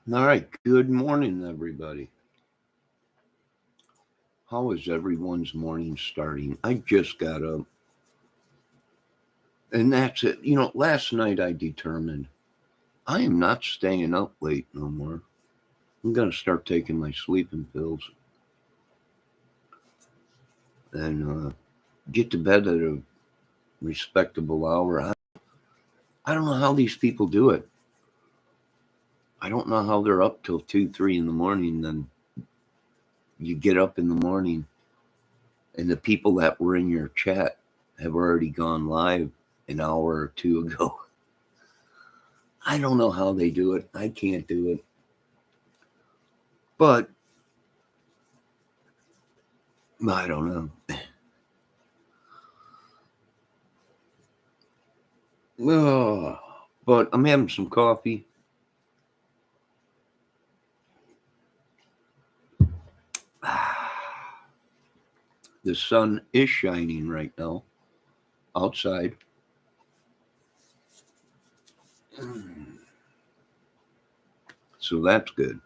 All right. Good morning, everybody. How is everyone's morning starting? I just got up, and that's it. Last night I determined I am not staying up late no more. I'm going to start taking my sleeping pills and get to bed at a respectable hour. I don't know how these people do it. I don't know how they're up till 2, 3 in the morning. Then you get up in the morning, and the people that were in your chat have already gone live an hour or two ago. I don't know how they do it. I can't do it. But I don't know. Oh, but I'm having some coffee. The sun is shining right now outside. So that's good.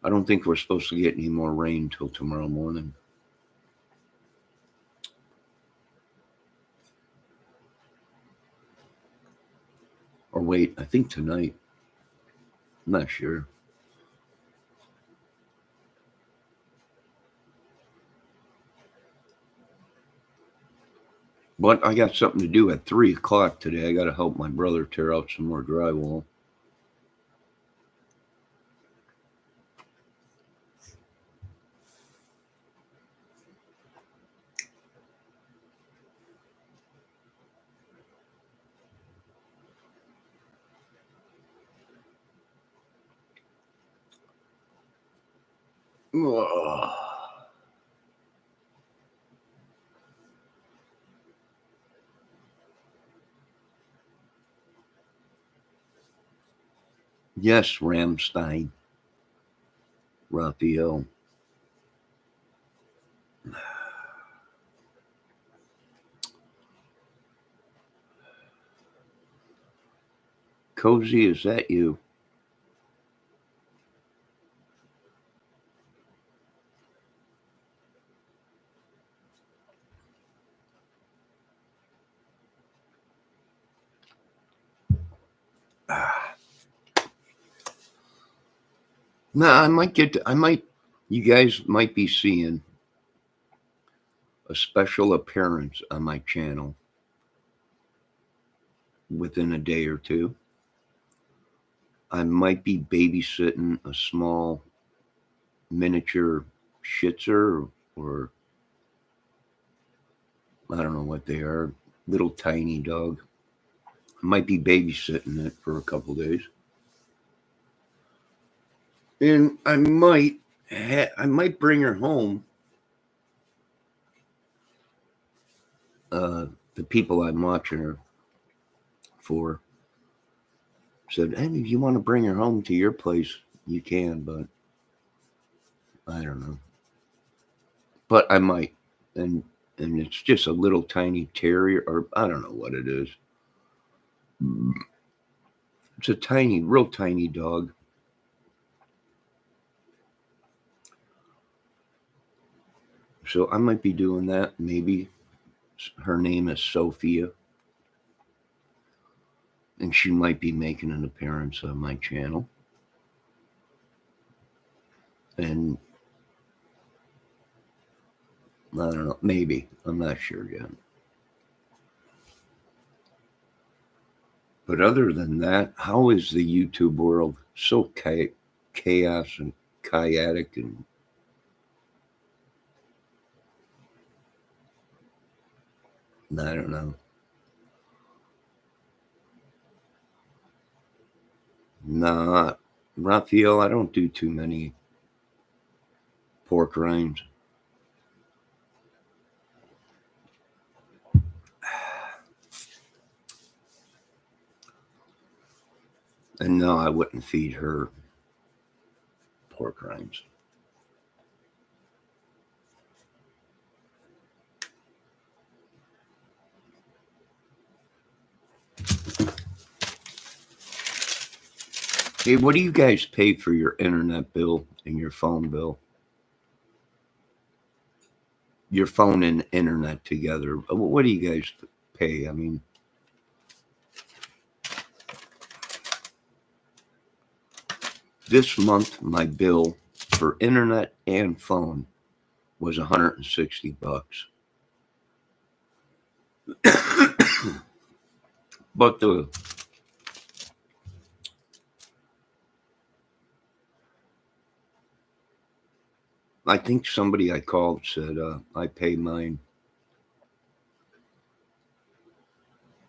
I don't think we're supposed to get any more rain till tomorrow morning. Or wait, I think tonight. I'm not sure. But I got something to do at 3 o'clock today. I got to help my brother tear out some more drywall. Ugh. Yes, Ramstein. Raphael. Cozy, is that you? No, you guys might be seeing a special appearance on my channel within a day or two. I might be babysitting a small miniature Shih Tzu or I don't know what they are, little tiny dog. I might be babysitting it for a couple days, and I might bring her home. The people I'm watching her for said, "Hey, if you want to bring her home to your place, you can, but I don't know." But I might, and it's just a little tiny terrier, or I don't know what it is. It's a tiny, real tiny dog. So I might be doing that. Maybe her name is Sophia, and she might be making an appearance on my channel. And I don't know, maybe. I'm not sure yet. But other than that, how is the YouTube world so chaos and chaotic and I don't know. Nah, Raphael, I don't do too many pork rinds. And no, I wouldn't feed her pork rinds. Hey, what do you guys pay for your internet bill and your phone bill? Your phone and internet together. What do you guys pay? I mean, this month my bill for internet and phone was $160. But I think somebody I called said I pay mine.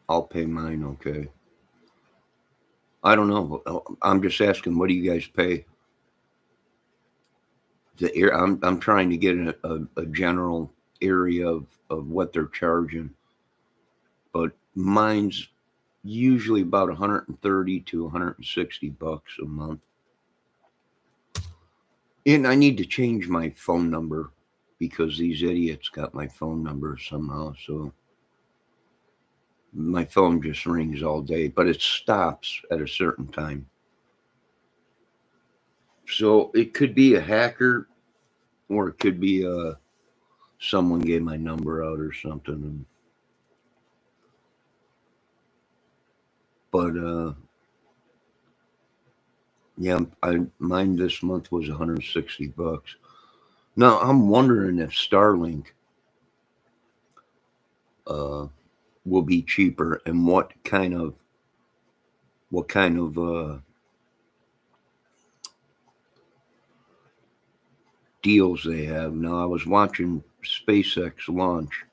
I'll pay mine. Okay. I don't know. I'm just asking. What do you guys pay? I'm trying to get a general area of what they're charging, but mine's usually about 130 to 160 bucks a month. And I need to change my phone number because these idiots got my phone number somehow. So my phone just rings all day, but it stops at a certain time. So it could be a hacker, or it could be someone gave my number out or something. But yeah, mine this month was 160 bucks. Now I'm wondering if Starlink uh, will be cheaper, and what kind of deals they have. Now I was watching SpaceX launch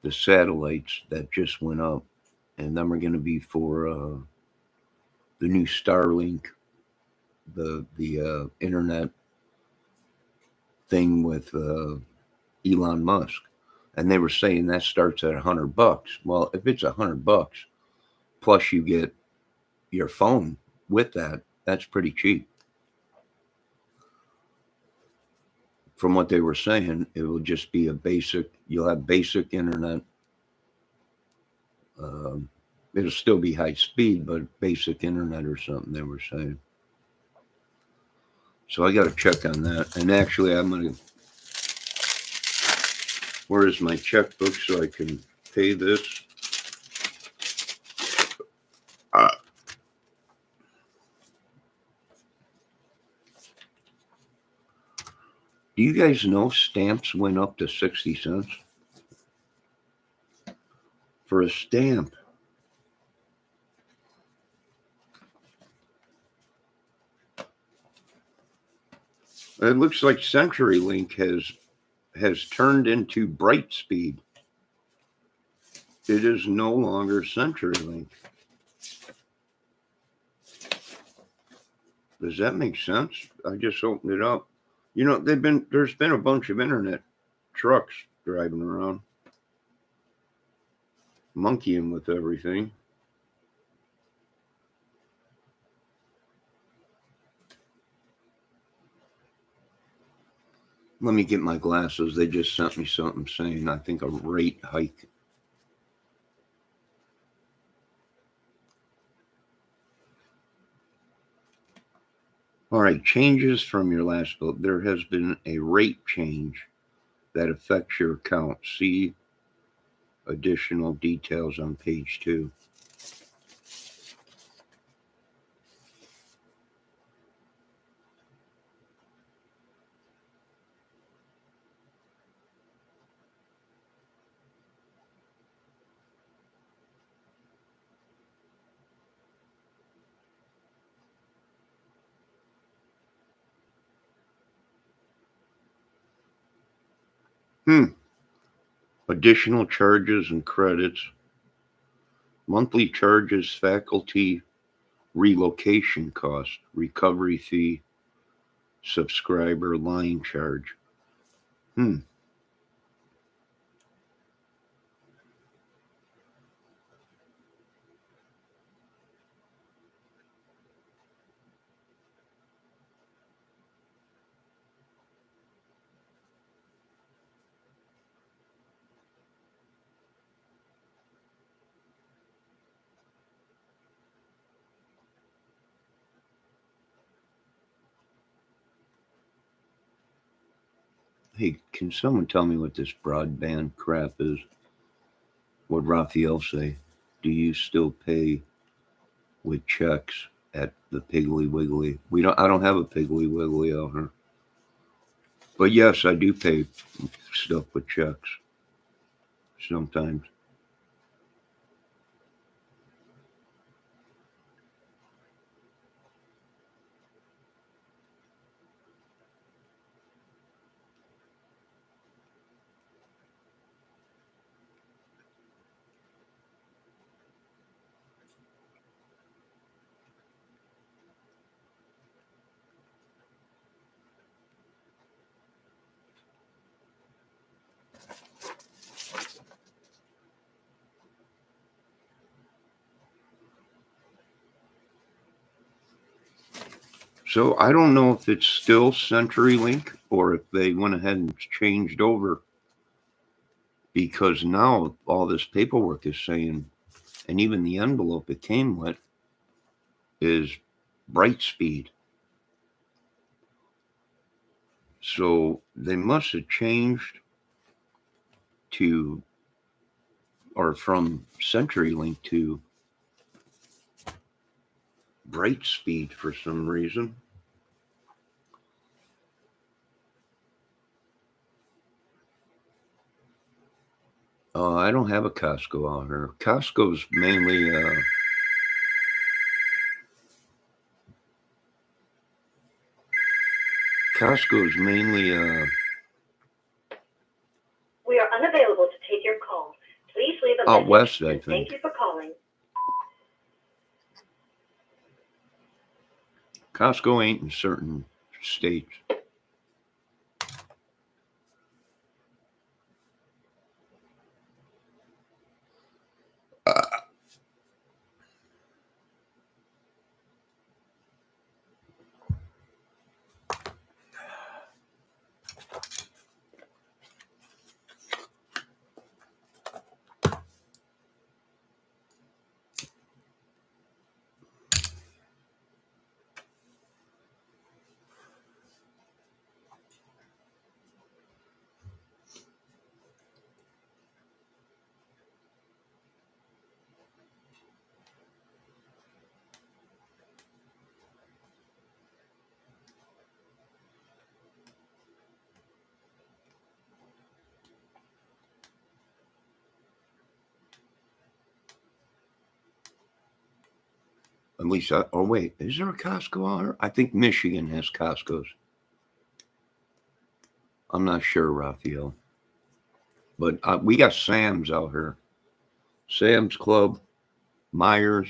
the satellites that just went up, and them are going to be for the new Starlink, the internet thing with Elon Musk, and they were saying that starts at $100. Well, if it's $100 plus you get your phone with that, that's pretty cheap. From what they were saying, it will just be a basic. You'll have basic internet. Um, it'll still be high speed, but basic internet or something. They were saying. So I got to check on that. And actually, I'm gonna. Where is my checkbook so I can pay this? Uh, do you guys know stamps went up to 60 cents for a stamp? It looks like CenturyLink has turned into Brightspeed. It is no longer CenturyLink. Does that make sense? I just opened it up. There's been a bunch of internet trucks driving around, monkeying with everything. Let me get my glasses. They just sent me something saying, I think, a rate hike. All right, changes from your last bill. There has been a rate change that affects your account. See additional details on page 2. Additional charges and credits. Monthly charges, faculty relocation cost, recovery fee, subscriber line charge. Hmm. Hey, can someone tell me what this broadband crap is? What Raphael say? Do you still pay with checks at the Piggly Wiggly? We don't. I don't have a Piggly Wiggly out here, but yes, I do pay stuff with checks sometimes. So I don't know if it's still CenturyLink or if they went ahead and changed over because now all this paperwork is saying, and even the envelope it came with is Brightspeed. So they must have changed to or from CenturyLink to Brightspeed for some reason. I don't have a Costco out here. Costco's mainly We are unavailable to take your call. Please leave a out message. west, I And think. thank you for calling. Costco ain't in certain states. At least, oh wait, is there a Costco out here? I think Michigan has Costco's. I'm not sure, Raphael, but we got Sam's out here. Sam's Club, Myers,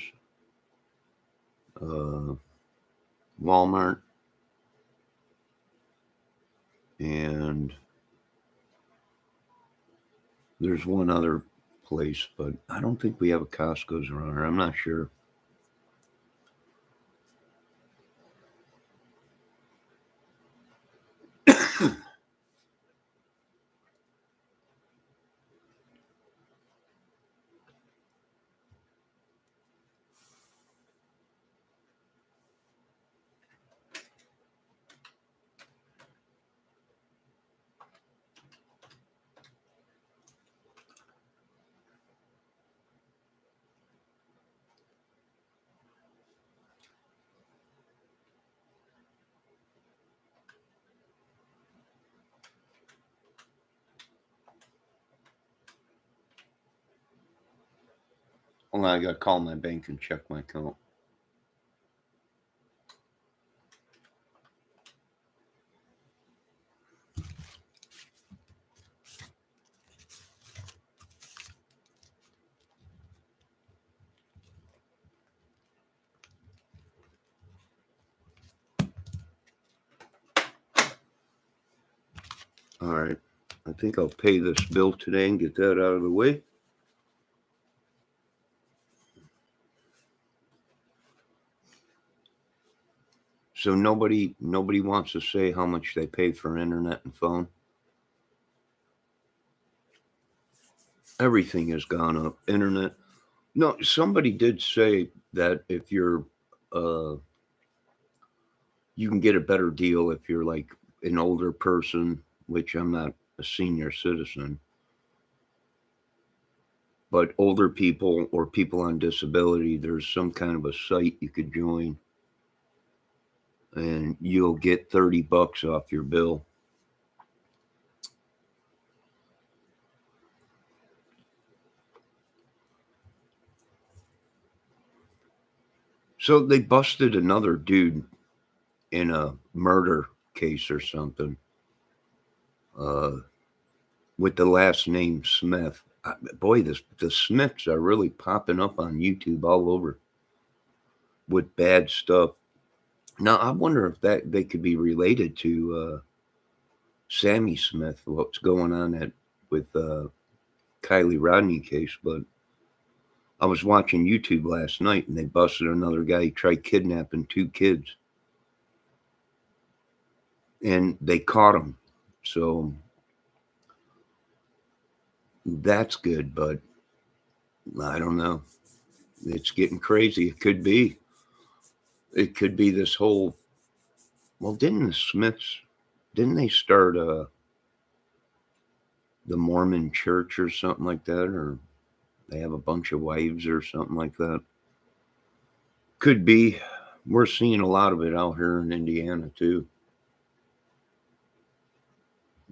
uh, Walmart, and there's one other place, but I don't think we have a Costco's around here. I'm not sure. Well, I got to call my bank and check my account. All right. I think I'll pay this bill today and get that out of the way. So nobody wants to say how much they pay for internet and phone. Everything has gone up. Internet. No, somebody did say that if you're uh you can get a better deal if you're like an older person which I'm not a senior citizen, but older people or people on disability, there's some kind of a site you could join and you'll get $30 off your bill. So they busted another dude in a murder case or something uh, with the last name Smith. Boy, the Smiths are really popping up on YouTube all over with bad stuff. Now I wonder if that they could be related to Sammy Smith, what's going on with Kylie Rodney case. But I was watching YouTube last night and they busted another guy. He tried kidnapping 2 kids and they caught him. So that's good, but I don't know. It's getting crazy. It could be. It could be this whole. Well, didn't the Smiths? Didn't they start the Mormon Church or something like that, or they have a bunch of wives or something like that? Could be. We're seeing a lot of it out here in Indiana too.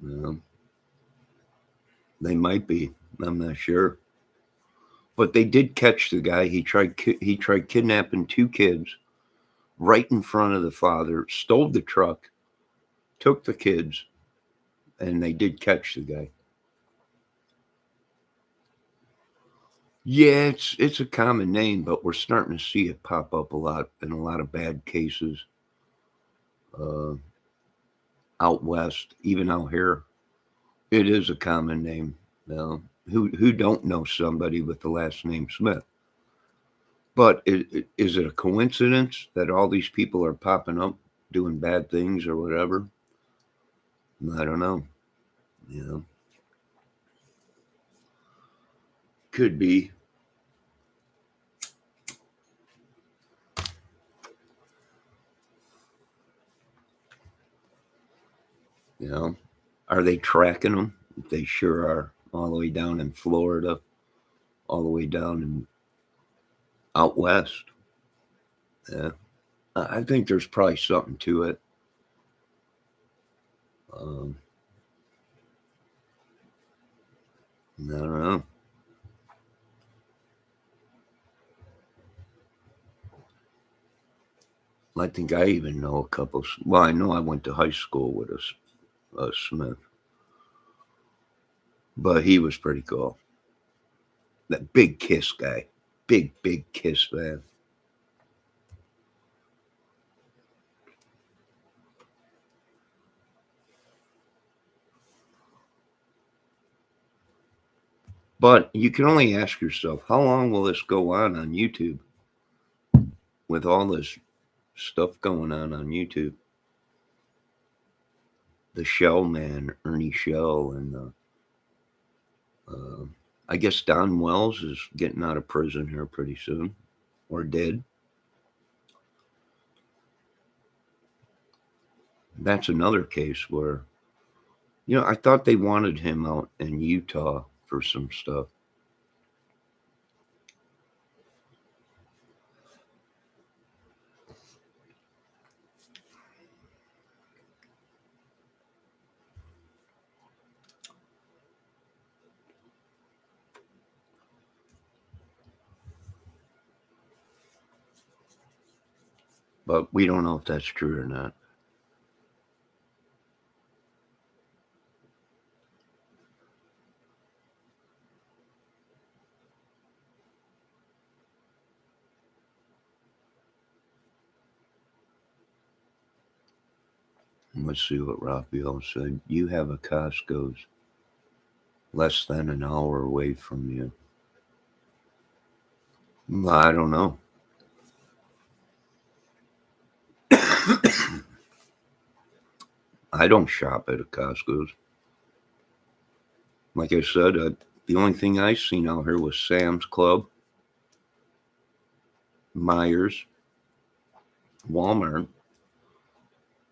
Yeah, they might be. I'm not sure. But they did catch the guy. He tried kidnapping 2 kids right in front of the father, stole the truck, took the kids, and they did catch the guy. Yeah, it's a common name, but we're starting to see it pop up a lot in a lot of bad cases uh, out west, even out here. It is a common name. Who don't know somebody with the last name Smith? But is it a coincidence that all these people are popping up doing bad things or whatever? I don't know. You know, could be. You know, are they tracking them? They sure are. All the way down in Florida, all the way down in out west. Yeah, I think there's probably something to it. Um, I don't know. I think I even know a couple. Well, I know I went to high school with a Smith, but he was pretty cool. That big Kiss guy, big Kiss fan. But you can only ask yourself, how long will this go on YouTube with all this stuff going on YouTube? The Shell Man, Ernie Shell, and uh, I guess Don Wells is getting out of prison here pretty soon, or did. That's another case where, I thought they wanted him out in Utah for some stuff. But we don't know if that's true or not. Let's see what Raphael said. You have a Costco's less than an hour away from you. I don't know. I don't shop at a Costco's. Like I said, the only thing I seen out here was Sam's Club, Myers, Walmart,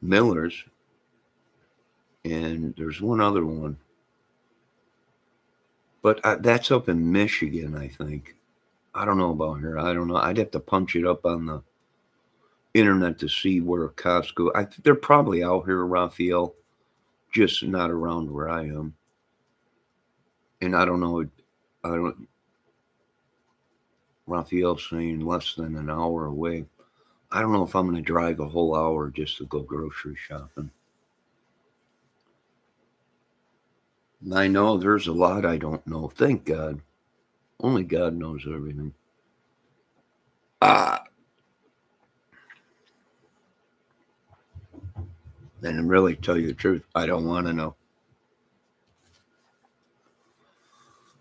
Miller's, and there's one other one. But that's up in Michigan, I think. I don't know about here. I don't know. I'd have to punch it up on the internet to see where Costco. They're probably out here, Raphael, just not around where I am. And I don't know. I don't. Raphael's saying less than an hour away. I don't know if I'm going to drive a whole hour just to go grocery shopping. And I know there's a lot I don't know. Thank God. Only God knows everything. Ah, and really tell you the truth, I don't want to know.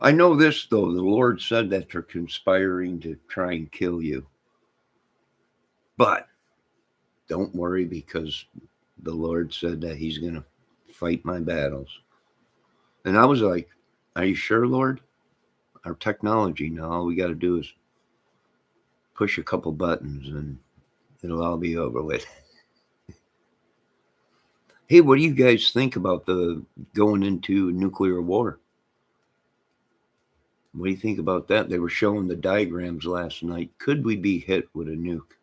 I know this, though. The Lord said that they're conspiring to try and kill you. But don't worry, because the Lord said that He's going to fight my battles. And I was like, are you sure, Lord? Our technology now, all we got to do is push a couple buttons and it'll all be over with. Hey, what do you guys think about the going into nuclear war? What do you think about that? They were showing the diagrams last night. Could we be hit with a nuke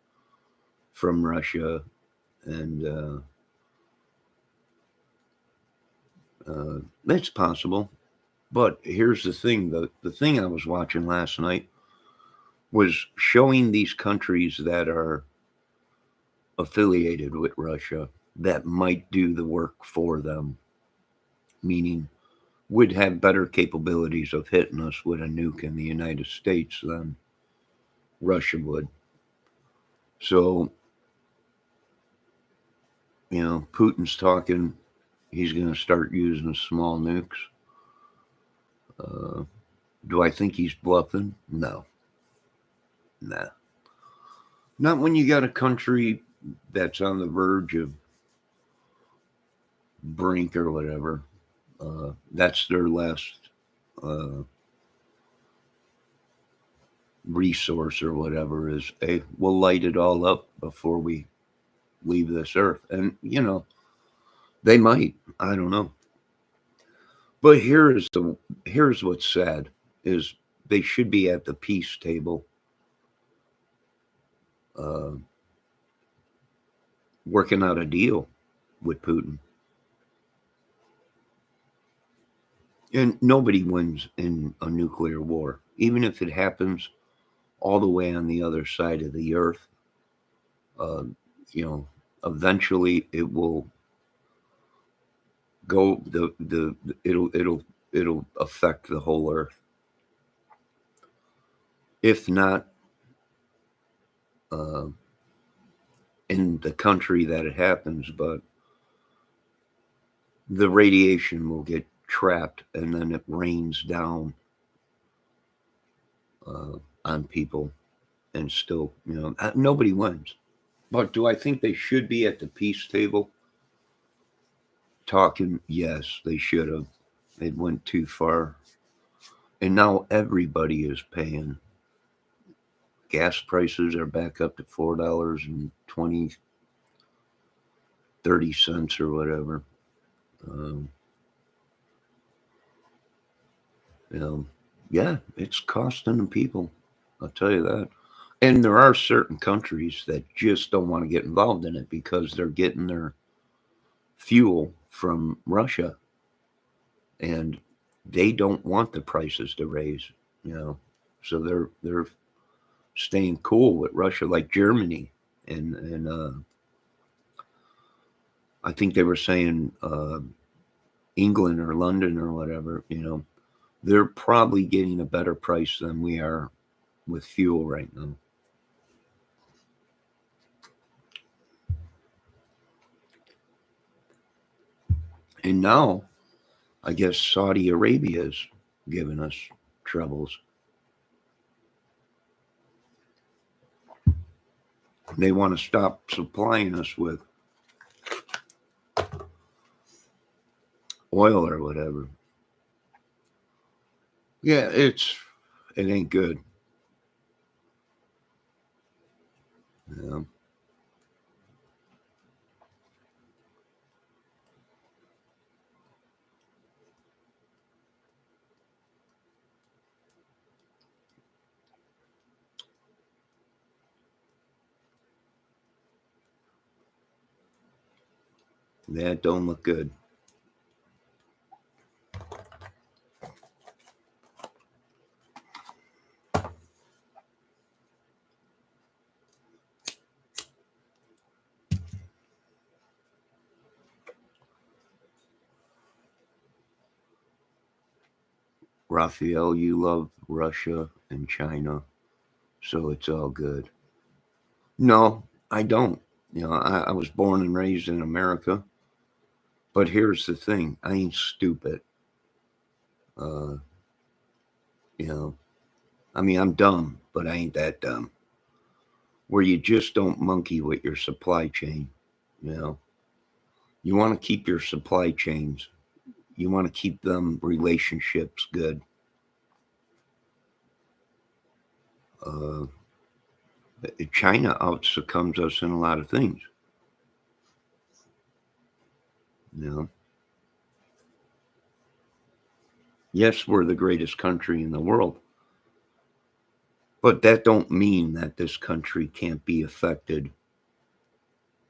from Russia? And it's possible. But here's the thing. The thing I was watching last night was showing these countries that are affiliated with Russia that might do the work for them, meaning would have better capabilities of hitting us with a nuke in the United States than Russia would. So, Putin's talking, he's going to start using small nukes. Do I think he's bluffing? No. Nah. Not when you got a country that's on the verge of brink or whatever. That's their last resource or whatever is, hey, we'll light it all up before we leave this earth. And, they might. I don't know. But here's what's sad is they should be at the peace table uh, working out a deal with Putin. And nobody wins in a nuclear war, even if it happens all the way on the other side of the earth. Uh, Eventually it will go. It'll affect the whole earth. If not uh, in the country that it happens, but the radiation will get trapped and then it rains down on people, and still, nobody wins. But do I think they should be at the peace table talking? Yes, they should have. It went too far. And now everybody is paying. Gas prices are back up to $4.20, 30 cents or whatever. Um, yeah, it's costing the people. I'll tell you that. And there are certain countries that just don't want to get involved in it because they're getting their fuel from Russia, and they don't want the prices to raise. So they're staying cool with Russia, like Germany, and I think they were saying England or London or whatever. They're probably getting a better price than we are with fuel right now. And now, I guess Saudi Arabia is giving us troubles. They want to stop supplying us with oil or whatever. Yeah, it ain't good. Yeah. That don't look good. Raphael, you love Russia and China, so it's all good. No, I don't. I was born and raised in America, but here's the thing: I ain't stupid. Uh, you know, I mean, I'm dumb, but I ain't that dumb. Where you just don't monkey with your supply chain. You know, you want to keep your supply chains. You want to keep them relationships good. Uh, China out succumbs us in a lot of things. You know, yes, we're the greatest country in the world, but that don't mean that this country can't be affected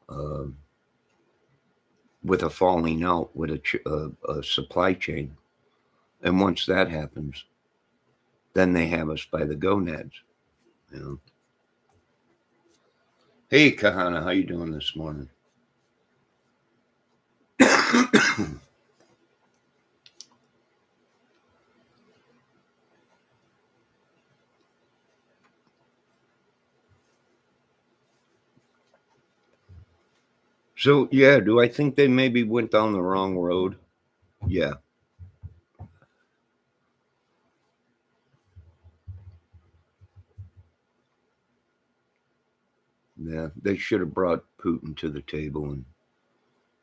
uh, with a falling out with a supply chain. And once that happens, then they have us by the gonads. You know. Hey, Kahana, how you doing this morning? So yeah, do I think they maybe went down the wrong road? Yeah. Yeah, they should have brought Putin to the table and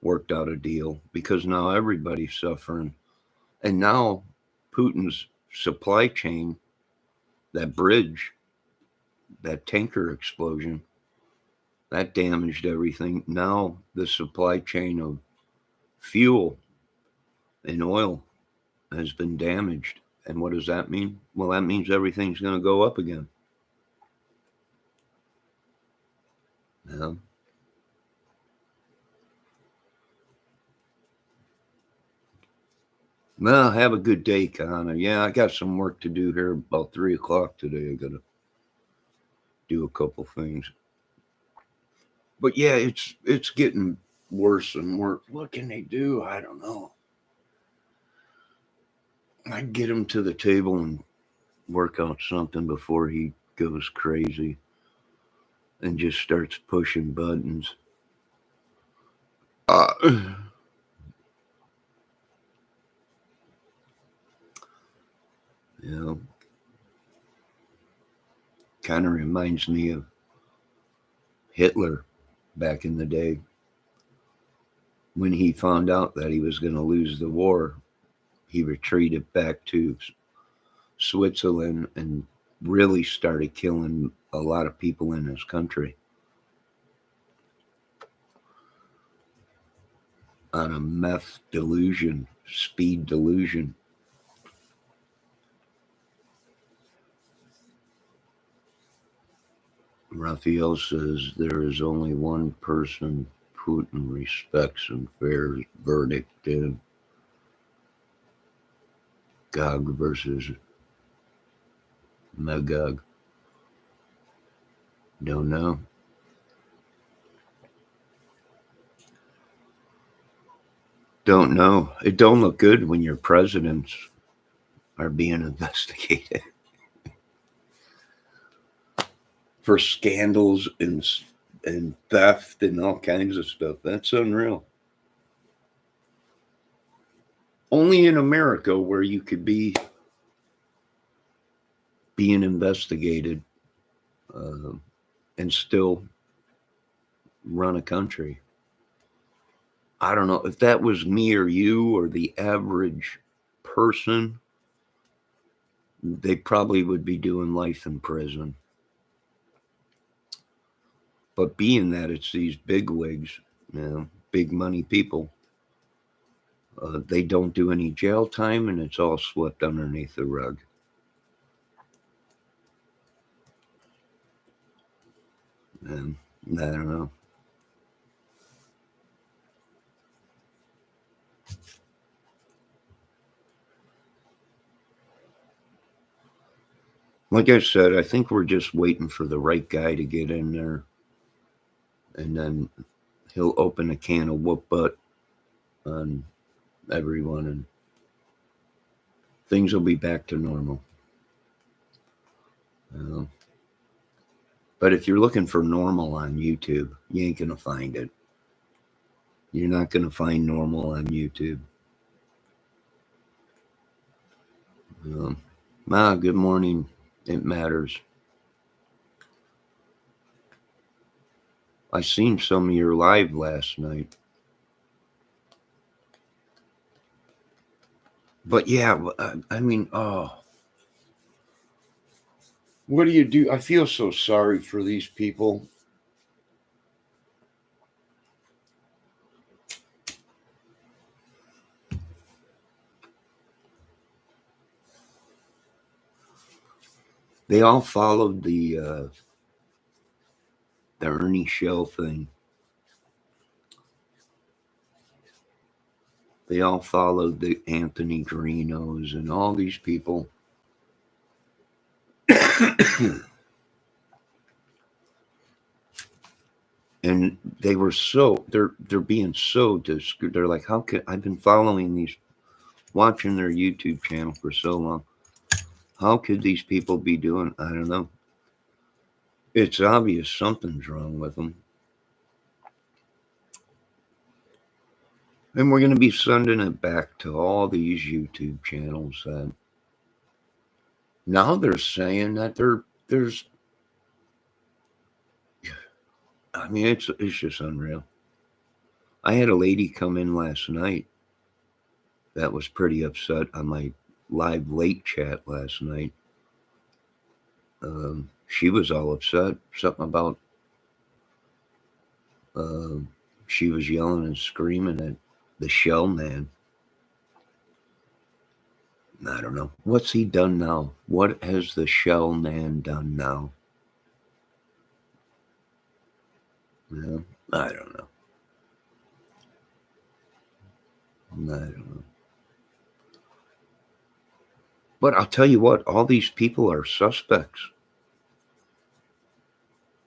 worked out a deal because now everybody's suffering. And now Putin's supply chain, that bridge, that tanker explosion, that damaged everything. Now the supply chain of fuel and oil has been damaged. And what does that mean? Well, that means everything's going to go up again. Yeah. Well, have a good day, Connor. Yeah, I got some work to do here about 3 o'clock today. I got to do a couple things. But yeah, it's getting worse and worse. What can they do? I don't know. I'd get him to the table and work out something before he goes crazy and just starts pushing buttons. Uh, you know, kind of reminds me of Hitler back in the day when he found out that he was going to lose the war. He retreated back to Switzerland and really started killing a lot of people in his country on a meth delusion, speed delusion. Raphael says there is only one person Putin respects and fair verdict in Gog versus Magog. Don't know. Don't know. It don't look good when your presidents are being investigated for scandals and theft and all kinds of stuff. That's unreal. Only in America where you could be being investigated uh, and still run a country. I don't know if that was me or you or the average person, they probably would be doing life in prison. But being that it's these big wigs, big money people, they don't do any jail time and it's all swept underneath the rug. And I don't know. like I said, I think we're just waiting for the right guy to get in there, and then he'll open a can of whoop butt on everyone, and things will be back to normal. But if you're looking for normal on YouTube, you ain't gonna find it. You're not gonna find normal on YouTube. Good morning. It matters. I seen some of your live last night. But yeah, I mean, what do you do? I feel so sorry for these people. They all followed the Ernie Shell thing. They all followed the Anthony Grinos and all these people. And they were they're being so discreet. They're like, how could I've been following these, watching their YouTube channel for so long. How could these people be doing? I don't know. It's obvious something's wrong with them. And we're going to be sending it back to all these YouTube channels that now they're saying that there's, I mean, it's just unreal. I had a lady come in last night that was pretty upset on my live late chat last night. She was all upset. Something about she was yelling and screaming at the Shell Man. I don't know. What's he done now? What has the Shell Man done now? Yeah, I don't know. But I'll tell you what, all these people are suspects.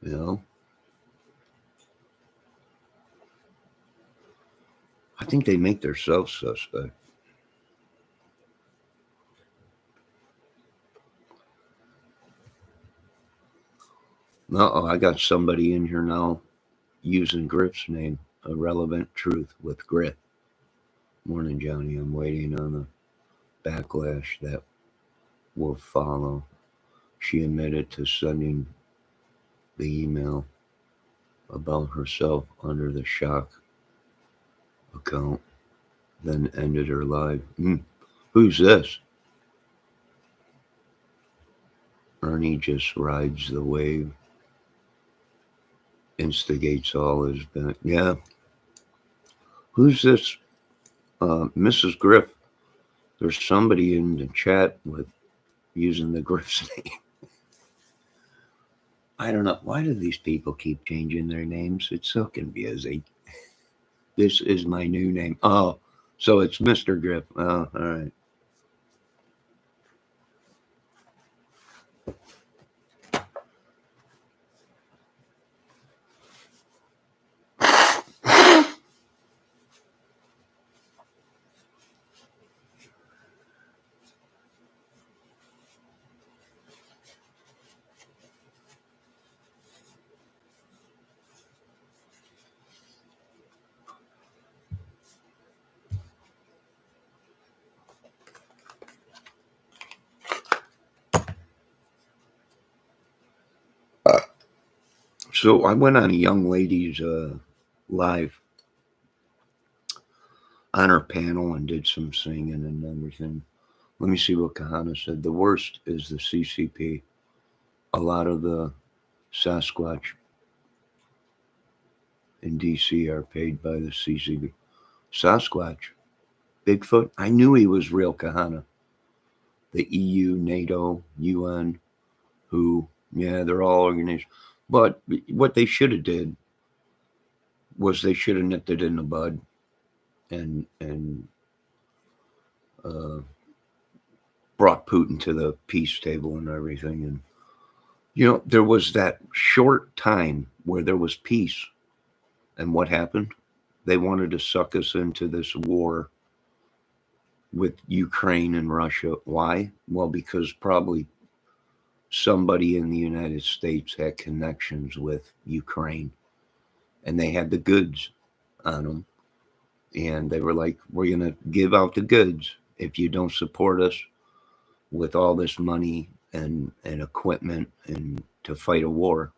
You know? I think they make themselves suspect. Uh-oh, I got somebody in here now using Griff's name, Irrelevant Truth with Griff. Morning, Johnny. I'm waiting on the backlash that will follow. She admitted to sending the email about herself under the shock account, then ended her live. Who's this? Ernie just rides the wave, instigates all his back. Yeah. Who's this? Mrs. Griff. There's somebody in the chat with using the Griff's name. I don't know. Why do these people keep changing their names? It's so confusing. This is my new name. Oh, so it's Mr. Griff. Oh, all right. So I went on a young lady's live on her panel and did some singing and everything. Let me see what Kahana said. The worst is the CCP. A lot of the Sasquatch in DC are paid by the CCP. Sasquatch, Bigfoot. I knew he was real, Kahana. The EU, NATO, UN, WHO, yeah, they're all organizations. But what they should have did was they should have nipped it in the bud and brought Putin to the peace table and everything. And, there was that short time where there was peace. And what happened? They wanted to suck us into this war with Ukraine and Russia. Why? Well, because probably somebody in the United States had connections with Ukraine and they had the goods on them. And they were like, we're going to give out the goods if you don't support us with all this money and equipment and to fight a war.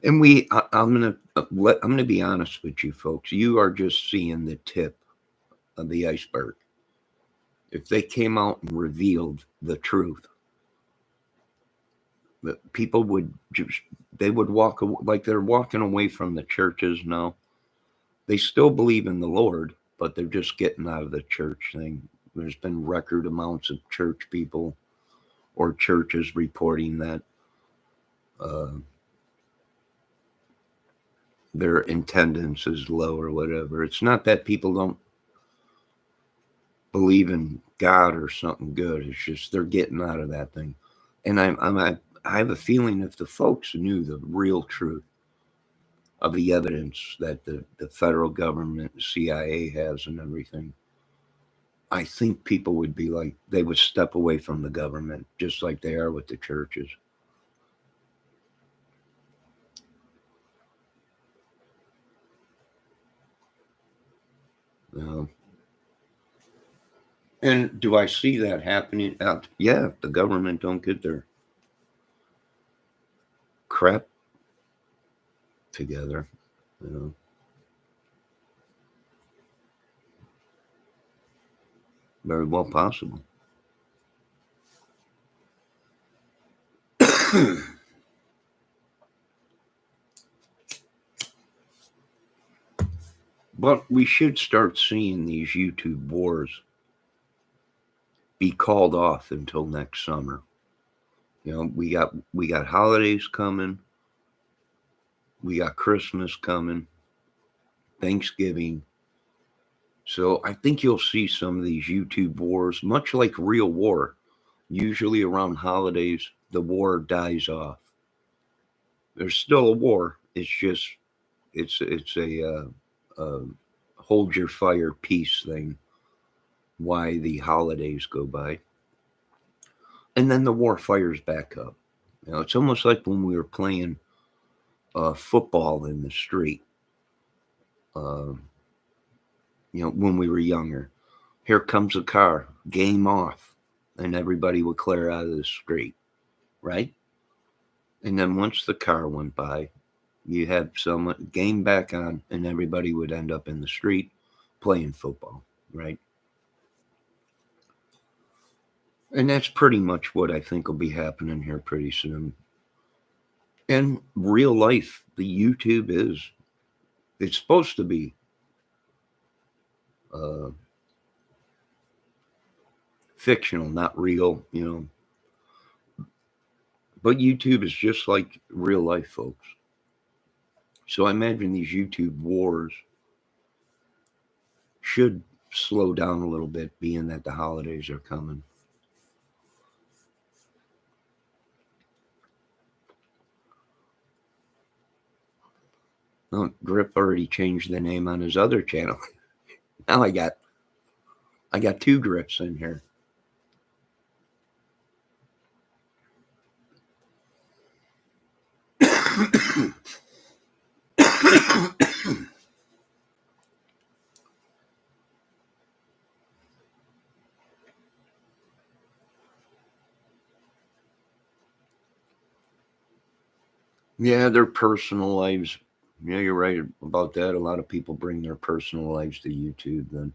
And I'm gonna be honest with you folks. You are just seeing the tip of the iceberg. If they came out and revealed the truth, people would they would walk like they're walking away from the churches now. They still believe in the Lord, but they're just getting out of the church thing. There's been record amounts of church people or churches reporting that uh, their attendance is low or whatever. It's not that people don't believe in God or something good. It's just they're getting out of that thing. And I have a feeling if the folks knew the real truth of the evidence that the federal government, the CIA has and everything, I think people would be like, they would step away from the government just like they are with the churches. And do I see that happening? Yeah, the government don't get their crap together. Very well possible. But we should start seeing these YouTube wars be called off until next summer. We got holidays coming. We got Christmas coming, Thanksgiving. So I think you'll see some of these YouTube wars, much like real war. Usually around holidays, the war dies off. There's still a war. It's just it's a hold your fire peace thing. Why the holidays go by, and then the war fires back up. It's almost like when we were playing football in the street. Uh, when we were younger, here comes a car, game off, and everybody would clear out of the street, right? And then once the car went by, you had someone game back on, and everybody would end up in the street playing football, right? And that's pretty much what I think will be happening here pretty soon. And real life, the YouTube it's supposed to be uh, fictional, not real, But YouTube is just like real life, folks. So I imagine these YouTube wars should slow down a little bit, being that the holidays are coming. Oh, Grip already changed the name on his other channel. Now I got two Grips in here. Yeah, their personal lives. Yeah, you're right about that. A lot of people bring their personal lives to YouTube. Then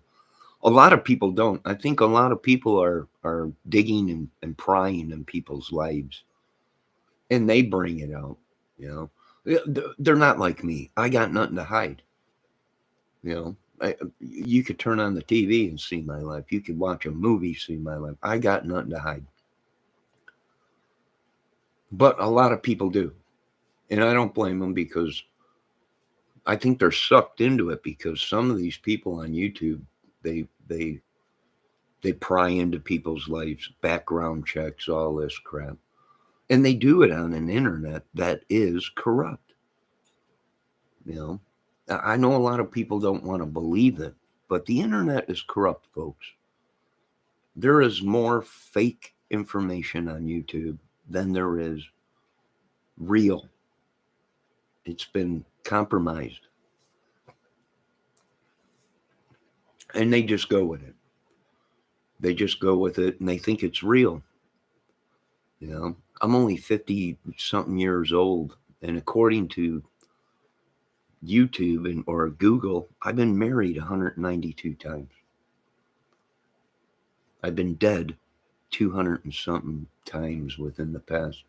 a lot of people don't. I think a lot of people are digging and prying in people's lives, and they bring it out. They're not like me. I got nothing to hide. You could turn on the TV and see my life. You could watch a movie, see my life. I got nothing to hide. But a lot of people do. And I don't blame them, because I think they're sucked into it, because some of these people on YouTube, they They pry into people's lives, background checks, all this crap. And they do it on an internet that is corrupt. You know, I know a lot of people don't want to believe it, but the internet is corrupt, folks. There is more fake information on YouTube than there is real. It's been compromised. And they just go with it. They just go with it and they think it's real. You know, I'm only 50 something years old. And according to YouTube or Google, I've been married 192 times. I've been dead 200 and something times within the past.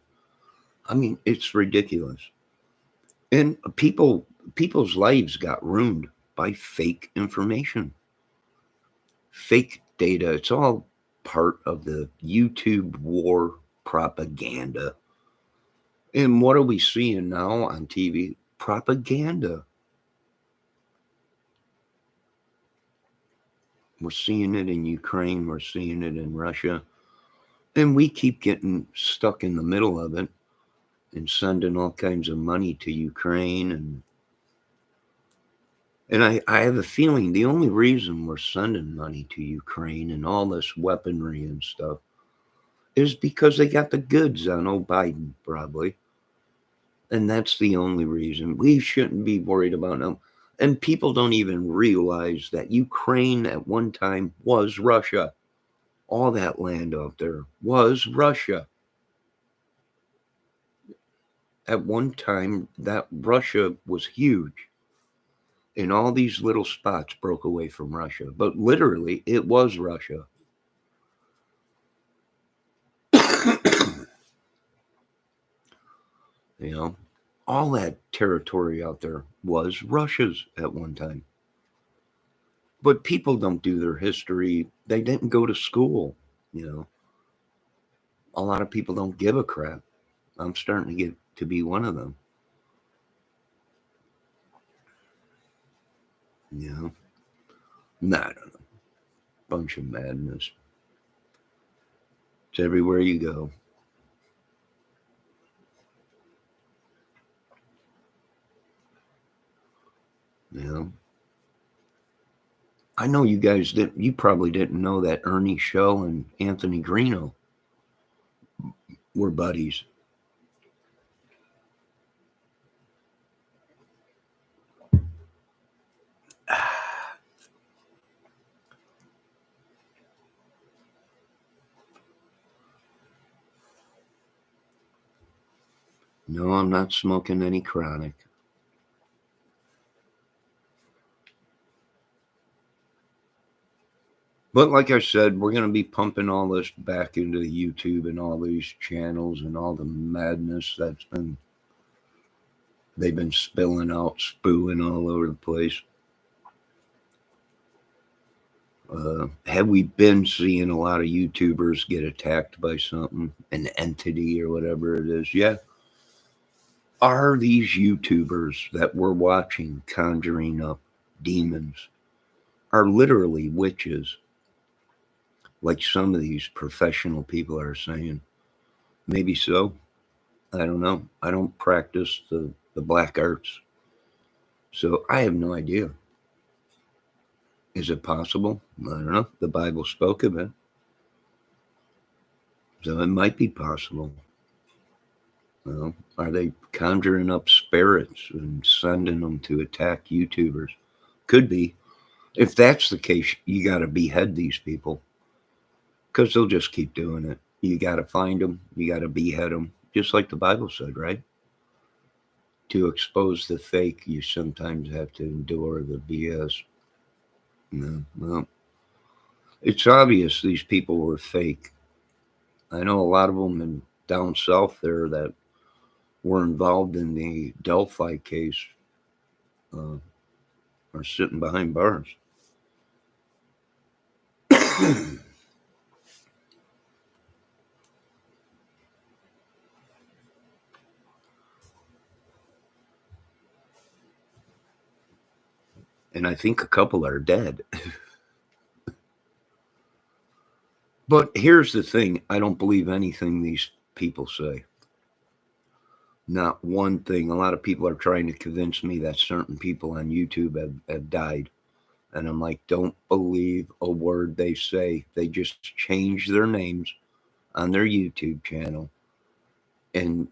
I mean, it's ridiculous. And people's lives got ruined by fake information, fake data. It's all part of the YouTube war propaganda. And what are we seeing now on TV? Propaganda. We're seeing it in Ukraine. We're seeing it in Russia. And we keep getting stuck in the middle of it and sending all kinds of money to Ukraine. And I have a feeling the only reason we're sending money to Ukraine and all this weaponry and stuff is because they got the goods on old Biden, probably. And that's the only reason. We shouldn't be worried about them. And people don't even realize that Ukraine at one time was Russia. All that land out there was Russia. At one time, that Russia was huge. And all these little spots broke away from Russia. But literally, it was Russia. You know, all that territory out there was Russia's at one time. But people don't do their history. They didn't go to school, you know. A lot of people don't give a crap. I'm starting to get to be one of them. You know, nah, I don't know. Bunch of madness. It's everywhere you go. You know, I know you guys didn't. You probably didn't know that Ernie Shell and Anthony Greeno were buddies. No, I'm not smoking any chronic. But like I said, we're going to be pumping all this back into the YouTube and all these channels and all the madness they've been spilling out, spewing all over the place. Have we been seeing a lot of YouTubers get attacked by something, an entity or whatever it is? Yeah. Are these YouTubers that we're watching conjuring up demons are literally witches, like some of these professional people are saying? Maybe so. I don't know. I don't practice the black arts. So I have no idea. Is it possible? I don't know. The Bible spoke of it. So it might be possible. Well, are they conjuring up spirits and sending them to attack YouTubers? Could be. If that's the case, you got to behead these people because they'll just keep doing it. You got to find them. You got to behead them, just like the Bible said, right? To expose the fake, you sometimes have to endure the BS. No, well, it's obvious these people were fake. I know a lot of them down south there that were involved in the Delphi case uh, are sitting behind bars. And I think a couple are dead. But here's the thing. I don't believe anything these people say. Not one thing. A lot of people are trying to convince me that certain people on YouTube have died. And I'm like, don't believe a word they say. They just change their names on their YouTube channel and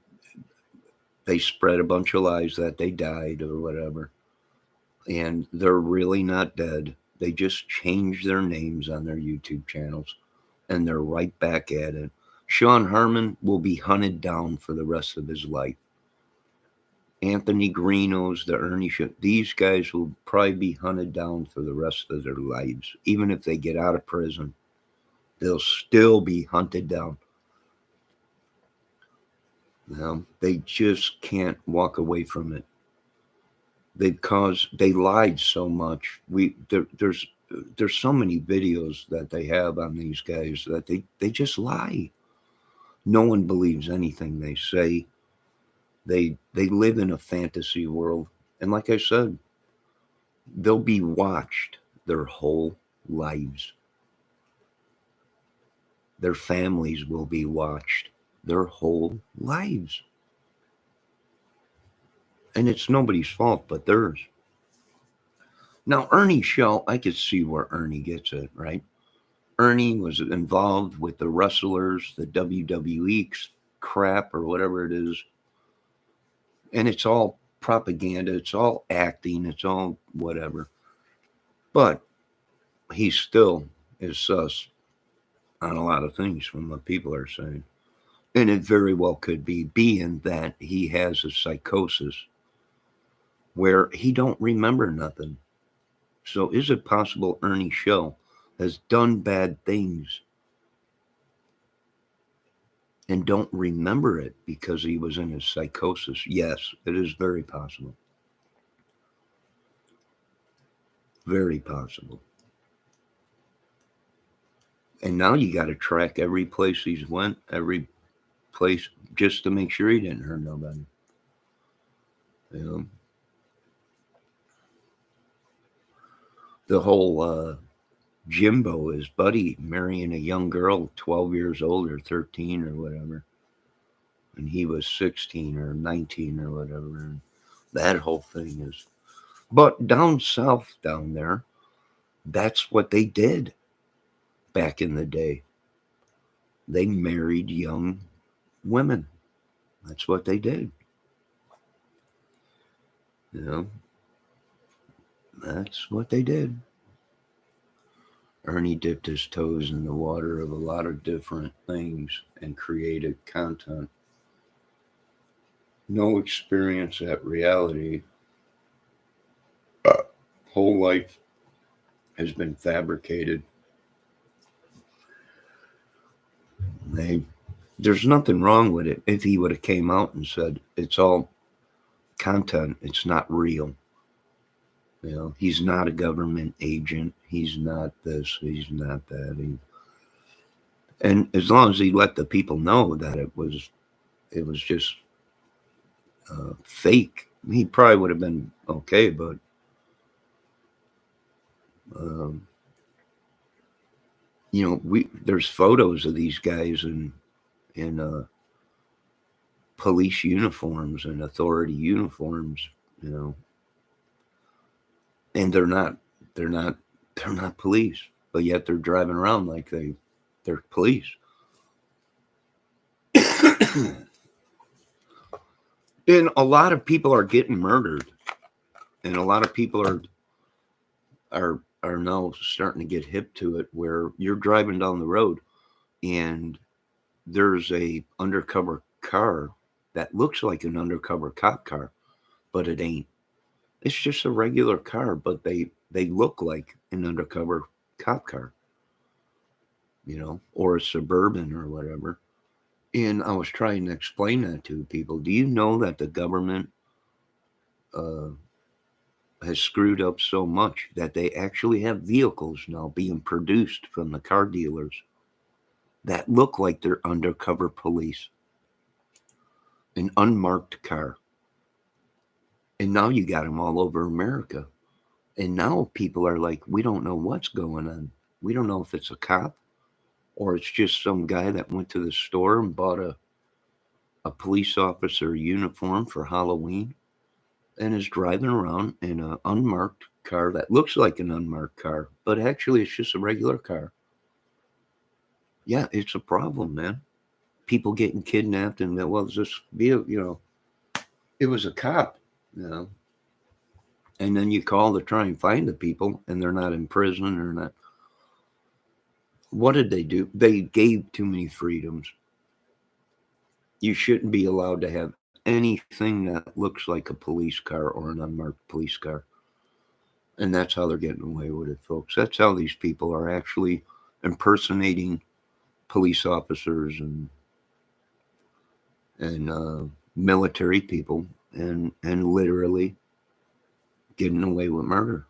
they spread a bunch of lies that they died or whatever. And they're really not dead. They just change their names on their YouTube channels and they're right back at it. Sean Herman will be hunted down for the rest of his life. Anthony Greenos, the Ernie Show, these guys will probably be hunted down for the rest of their lives. Even if they get out of prison, they'll still be hunted down. They just can't walk away from it. They lied so much. There's so many videos that they have on these guys that they just lie. No one believes anything they say. They live in a fantasy world, and like I said, they'll be watched their whole lives. Their families will be watched their whole lives. And it's nobody's fault but theirs. Now, Ernie Show, I could see where Ernie gets it, right? Ernie was involved with the wrestlers, the WWE crap or whatever it is. And it's all propaganda, it's all acting, it's all whatever. But he still is sus on a lot of things from what people are saying. And it very well could be being that he has a psychosis where he don't remember nothing. So is it possible Ernie Show has done bad things and don't remember it because he was in his psychosis? Yes, it is very possible. Very possible. And now you got to track every place he's went, every place, just to make sure he didn't hurt nobody. You know? The whole Jimbo, his buddy, marrying a young girl, 12 years old or 13 or whatever. And he was 16 or 19 or whatever. And that whole thing is. But down south, down there, that's what they did back in the day. They married young women. That's what they did. You know, that's what they did. Ernie dipped his toes in the water of a lot of different things and created content. No experience at reality. Whole life has been fabricated. There's nothing wrong with it if he would have came out and said it's all content, it's not real. You know, he's not a government agent. He's not this. He's not that. And as long as he let the people know that it was just fake, he probably would have been okay. But um, you know, there's photos of these guys in police uniforms and authority uniforms. You know, and they're not police, but yet they're driving around like they're police. And a lot of people are getting murdered, and a lot of people are now starting to get hip to it, where you're driving down the road and there's a undercover car that looks like an undercover cop car, but it ain't. It's just a regular car, but they look like an undercover cop car, you know, or a Suburban or whatever. And I was trying to explain that to people. Do you know that the government uh, has screwed up so much that they actually have vehicles now being produced from the car dealers that look like they're undercover police? An unmarked car. And now you got them all over America. And now people are like, we don't know what's going on. We don't know if it's a cop. or it's just some guy that went to the store and bought a police officer uniform for Halloween and is driving around in an unmarked car that looks like an unmarked car, but actually it's just a regular car. Yeah, it's a problem, man. People getting kidnapped and well, it's just it was a cop, you know. And then you call to try and find the people, and they're not in prison or not. What did they do? They gave too many freedoms. You shouldn't be allowed to have anything that looks like a police car or an unmarked police car. And that's how they're getting away with it, folks. That's how these people are actually impersonating police officers and military people and literally getting away with murder.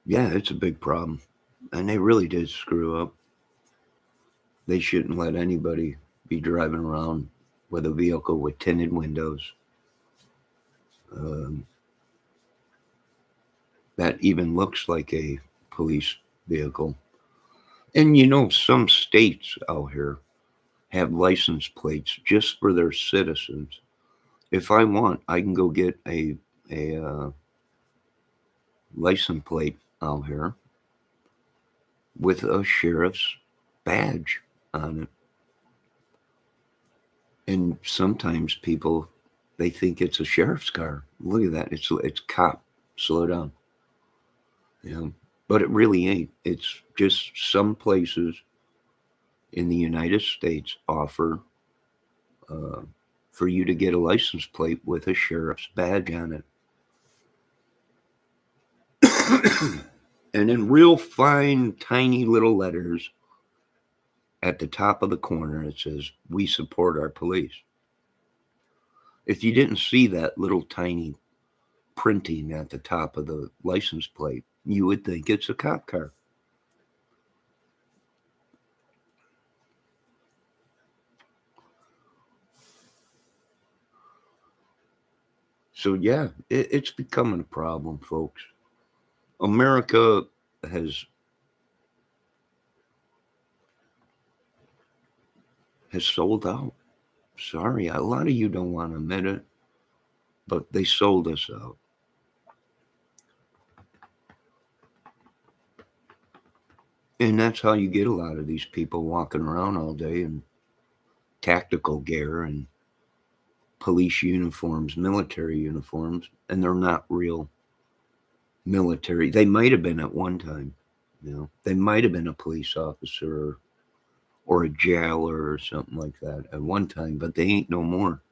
Yeah, it's a big problem. And they really did screw up. They shouldn't let anybody be driving around with a vehicle with tinted windows. Um, that even looks like a police vehicle. And some states out here have license plates just for their citizens. If I want, I can go get a license plate out here with a sheriff's badge on it. And sometimes people they think it's a sheriff's car. Look at that. It's cop. Slow down. Yeah. But it really ain't. It's just some places in the United States offer uh, for you to get a license plate with a sheriff's badge on it. And in real fine, tiny little letters at the top of the corner, it says, "We support our police." If you didn't see that little tiny printing at the top of the license plate, you would think it's a cop car. So yeah, it's becoming a problem, folks. America has has sold out. Sorry, a lot of you don't want to admit it, but they sold us out. And that's how you get a lot of these people walking around all day in tactical gear and police uniforms, military uniforms, and they're not real military. They might have been at one time, They might have been a police officer or a jailer or something like that at one time, but they ain't no more.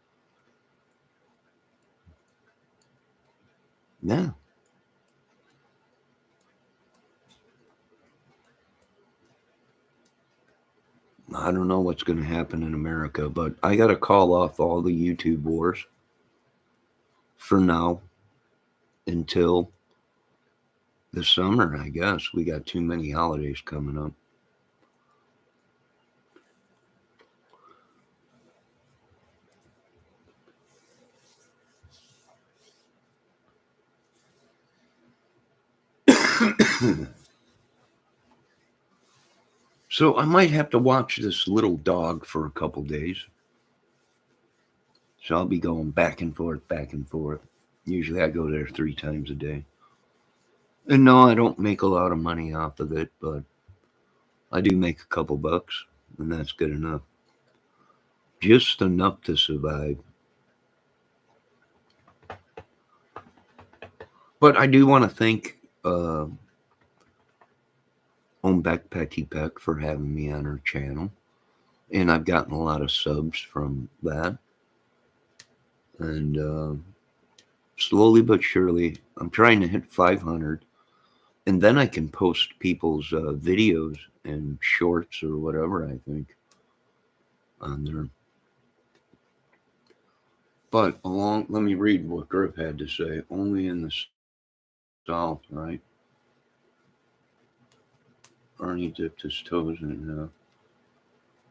Yeah. I don't know what's going to happen in America, but I got to call off all the YouTube wars for now until the summer, I guess. We got too many holidays coming up. So I might have to watch this little dog for a couple days. So I'll be going back and forth, back and forth. Usually I go there 3 times a day. And no, I don't make a lot of money off of it, but I do make a couple bucks, and that's good enough. Just enough to survive. But I do want to thank Beck Pecky Peck for having me on her channel. And I've gotten a lot of subs from that. And slowly but surely, I'm trying to hit 500. And then I can post people's videos and shorts or whatever, I think, on there. But let me read what Griff had to say. Only in the South, right? Arnie dipped his toes in it now.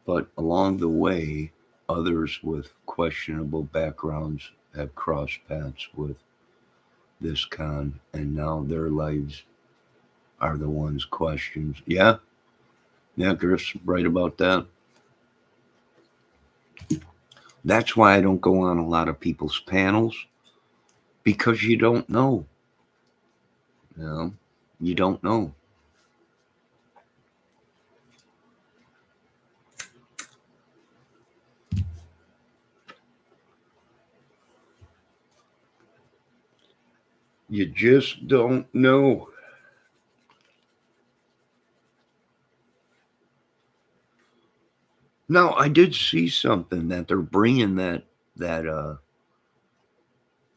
But along the way, others with questionable backgrounds have crossed paths with this con, and now their lives are the ones questioned. Yeah, yeah, Griff's right about that. That's why I don't go on a lot of people's panels because you don't know. You know, you don't know. You just don't know. Now, I did see something that they're bringing that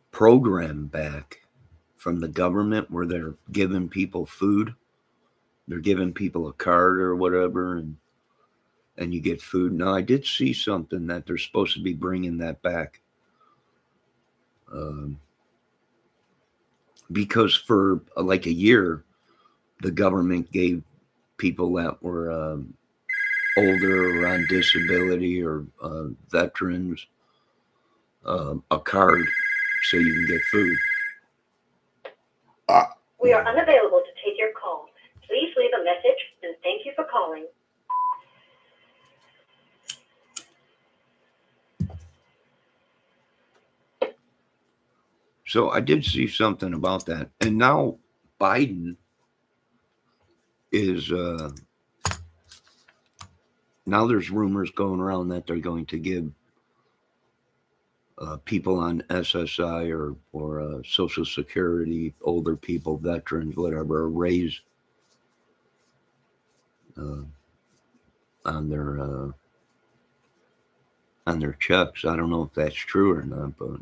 program back from the government where they're giving people food. They're giving people a card or whatever, and you get food. Now, I did see something that they're supposed to be bringing that back, um, because for like a year, the government gave people that were older or on disability or veterans a card so you can get food. We are unavailable to take your call. Please leave a message and thank you for calling. So I did see something about that. And now Biden is, now there's rumors going around that they're going to give people on SSI or Social Security, older people, veterans, whatever, a raise uh, on their checks. I don't know if that's true or not, but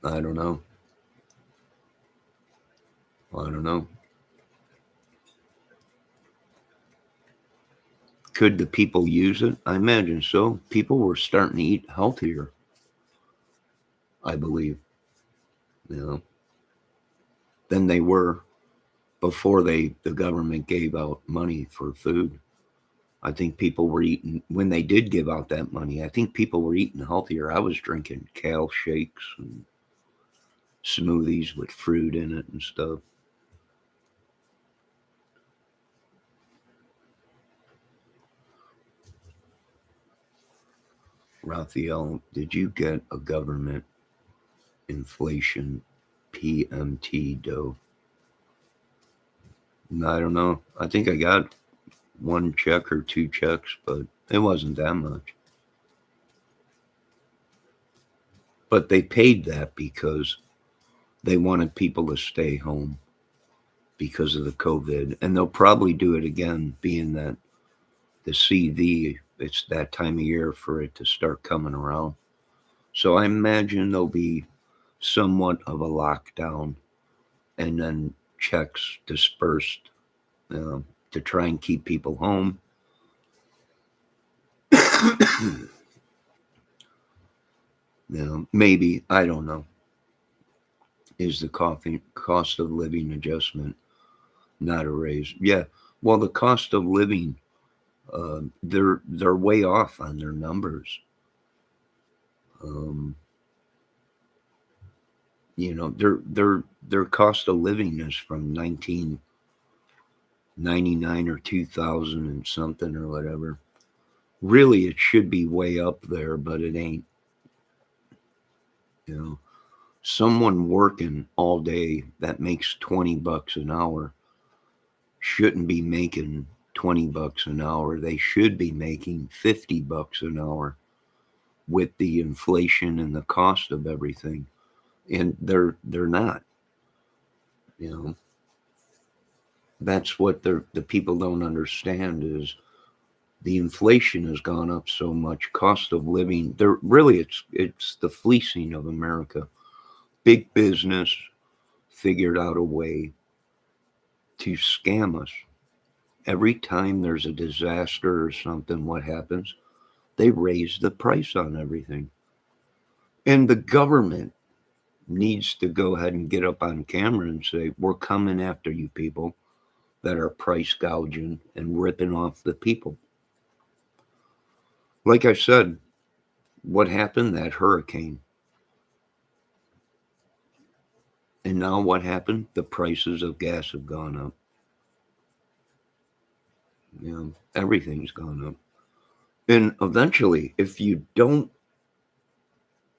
I don't know. I don't know. Could the people use it? I imagine so. People were starting to eat healthier, I believe, you know, than they were before the government gave out money for food. I think people were eating when they did give out that money. I think people were eating healthier. I was drinking kale shakes and smoothies with fruit in it and stuff. Raphael, did you get a government inflation PMT dough? I don't know. I think I got one check or two checks, but it wasn't that much. But they paid that because they wanted people to stay home because of the COVID. And they'll probably do it again, being that the CV, it's that time of year for it to start coming around. So I imagine there'll be somewhat of a lockdown and then checks dispersed to try and keep people home. Maybe, I don't know. Is the cost of living adjustment not a raise? Yeah. Well, the cost of living, they're way off on their numbers. Um, their cost of living is from 1999 or 2000 and something or whatever. Really, it should be way up there, but it ain't. You know, someone working all day that makes $20 an hour shouldn't be making $20 an hour. They should be making $50 an hour with the inflation and the cost of everything. And they're not. You know, that's what the people don't understand is the inflation has gone up so much. Cost of living, they're really it's the fleecing of America. Big business figured out a way to scam us. Every time there's a disaster or something, what happens? They raise the price on everything. And the government needs to go ahead and get up on camera and say, we're coming after you people that are price gouging and ripping off the people. Like I said, what happened? That hurricane. And now what happened? The prices of gas have gone up. You know, everything's gone up. And eventually, if you don't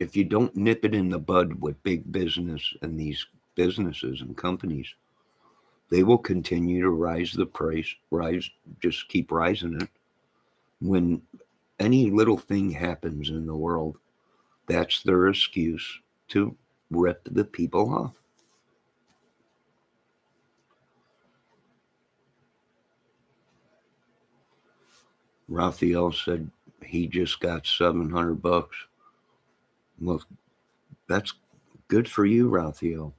nip it in the bud with big business and these businesses and companies, they will continue to rise the price, just keep rising it. When any little thing happens in the world, that's their excuse to rip the people off. Raphael said he just got $700. Well, that's good for you, Raphael.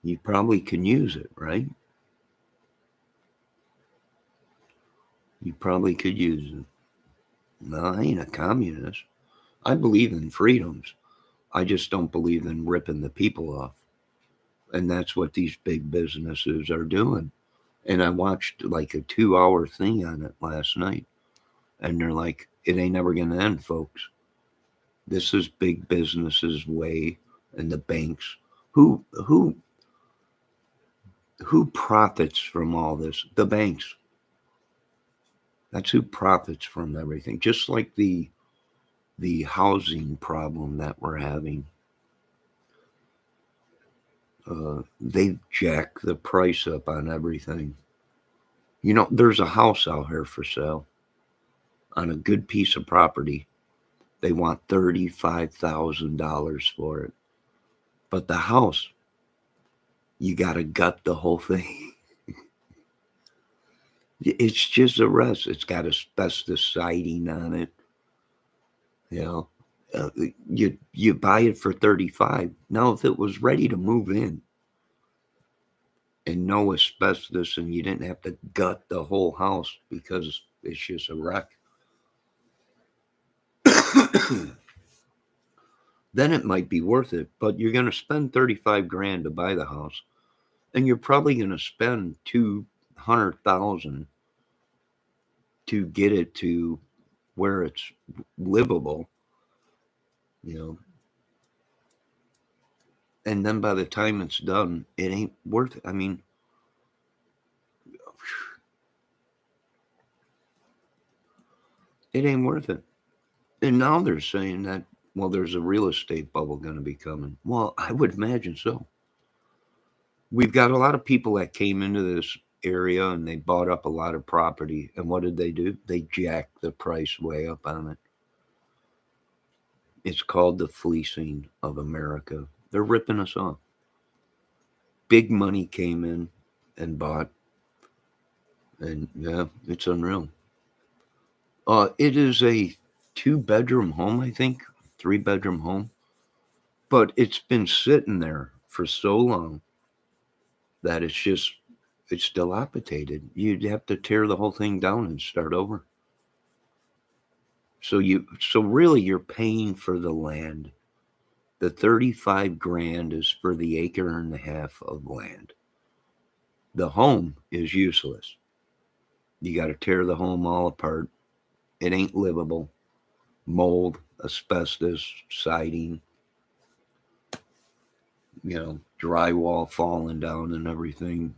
You probably can use it, right? You probably could use it. No, I ain't a communist. I believe in freedoms. I just don't believe in ripping the people off. And that's what these big businesses are doing. And I watched like a 2 hour thing on it last night. And they're like, it ain't never going to end, folks. This is big businesses' way, and the banks. Who who who profits from all this? The banks. That's who profits from everything. Just like the housing problem that we're having. They jack the price up on everything. You know, there's a house out here for sale on a good piece of property. They want $35,000 for it. But the house, you got to gut the whole thing. It's just a rest. It's got asbestos siding on it. You know, you buy it for 35. Now, if it was ready to move in and no asbestos, and you didn't have to gut the whole house because it's just a wreck, then it might be worth it. But you're going to spend 35 grand to buy the house, and you're probably going to spend 200,000 to get it to where it's livable, you know. And then by the time it's done, it ain't worth it. I mean, it ain't worth it. And now they're saying that, well, there's a real estate bubble going to be coming. Well, I would imagine so. We've got a lot of people that came into this area and they bought up a lot of property. And what did they do? They jacked the price way up on it. It's called the fleecing of America. They're ripping us off. Big money came in and bought. And yeah, it's unreal. It is a 2-bedroom home, I think, 3-bedroom home. But it's been sitting there for so long that it's dilapidated. You'd have to tear the whole thing down and start over. So really you're paying for the land. The 35 grand is for the acre and a half of land. The home is useless. You got to tear the home all apart. It ain't livable. Mold, asbestos, siding, drywall falling down and everything.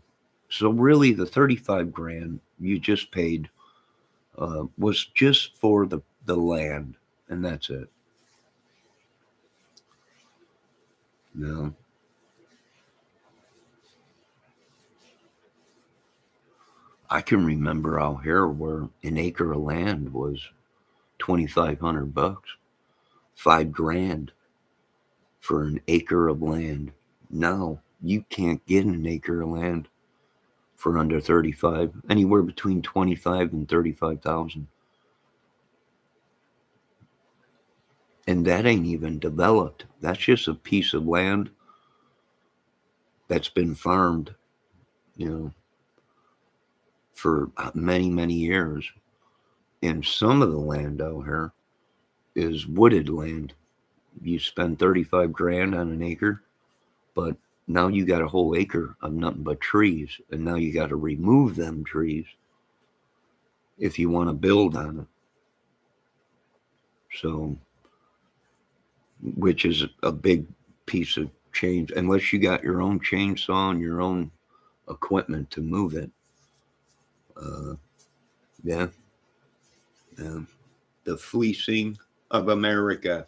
So really the 35 grand you just paid was just for the land, and that's it. No. I can remember out here where an acre of land was $2,500, $5 grand for an acre of land. Now you can't get an acre of land for under 35, anywhere between 25 and 35,000. And that ain't even developed. That's just a piece of land that's been farmed, for many, many years. And some of the land out here is wooded land. You spend 35 grand on an acre, but now you got a whole acre of nothing but trees, and now you got to remove them trees if you want to build on it. So, which is a big piece of change, unless you got your own chainsaw and your own equipment to move it. Uh, yeah, yeah. The fleecing of America.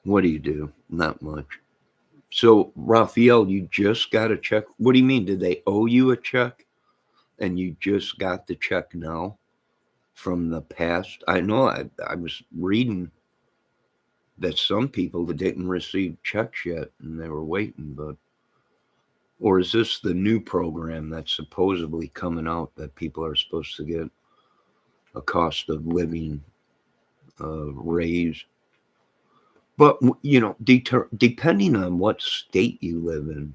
What do you do? Not much. So, Raphael, you just got a check. What do you mean? Did they owe you a check and you just got the check now from the past? I know I was reading that some people that didn't receive checks yet and they were waiting, but or is this the new program that's supposedly coming out that people are supposed to get a cost of living raise? But depending on what state you live in,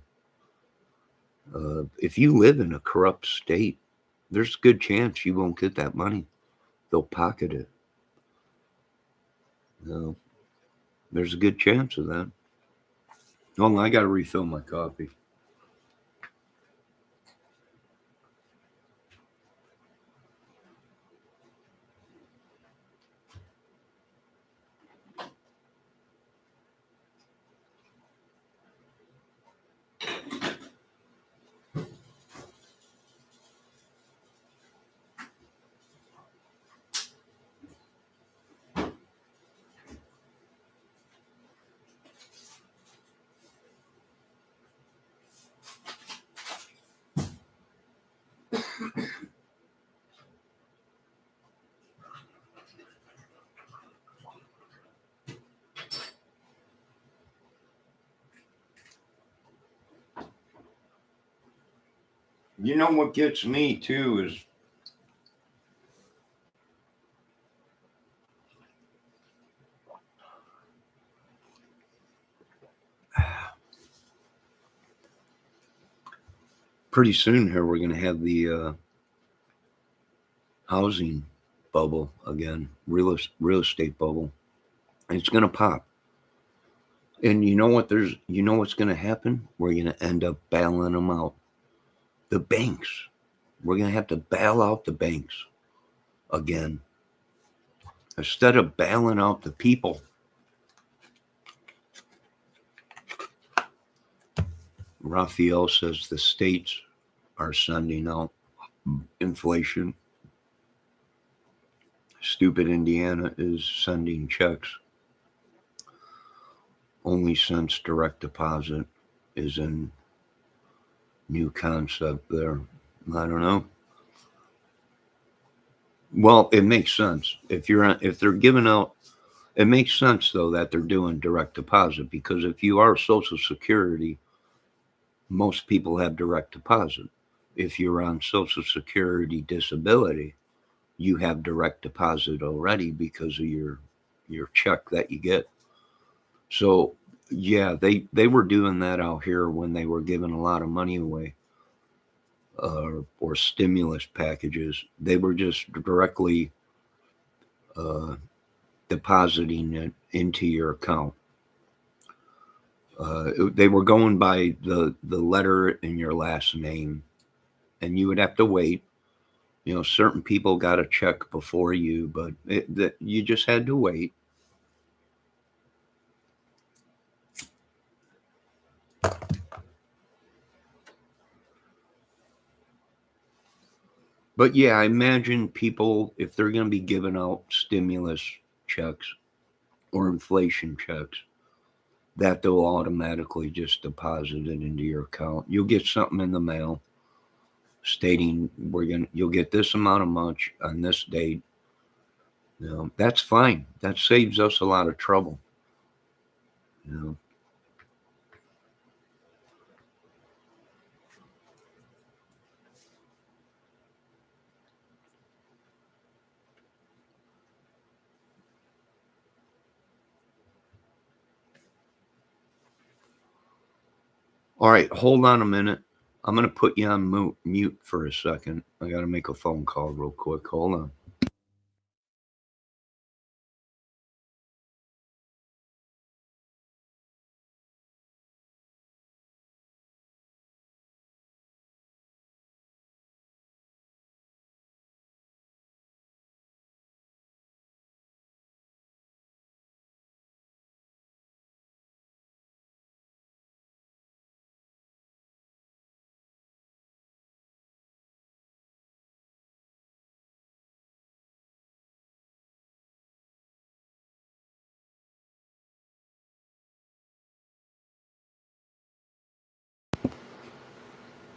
if you live in a corrupt state, there's a good chance you won't get that money. They'll pocket it. There's a good chance of that. Oh, I got to refill my coffee. You know what gets me too is pretty soon here we're going to have the housing bubble again, real estate bubble. And it's going to pop. And you know what's going to happen? We're going to end up bailing them out. The banks. We're going to have to bail out the banks again. Instead of bailing out the people. Raphael says the states are sending out inflation. Stupid Indiana is sending checks. Only since direct deposit is in new concept there. I don't know. Well, it makes sense. If they're giving out, it makes sense though that they're doing direct deposit, because if you are Social Security, most people have direct deposit. If you're on Social Security disability, you have direct deposit already because of your check that you get. So yeah, they were doing that out here when they were giving a lot of money away, or stimulus packages. They were just directly uh, depositing it into your account. They were going by the letter in your last name, and you would have to wait. Certain people got a check before you, but you just had to wait. But yeah, I imagine people, if they're going to be giving out stimulus checks or inflation checks, that they'll automatically just deposit it into your account. You'll get something in the mail stating you'll get this amount of much on this date. That's fine. That saves us a lot of trouble. You know. All right, hold on a minute. I'm going to put you on mute for a second. I got to make a phone call real quick. Hold on.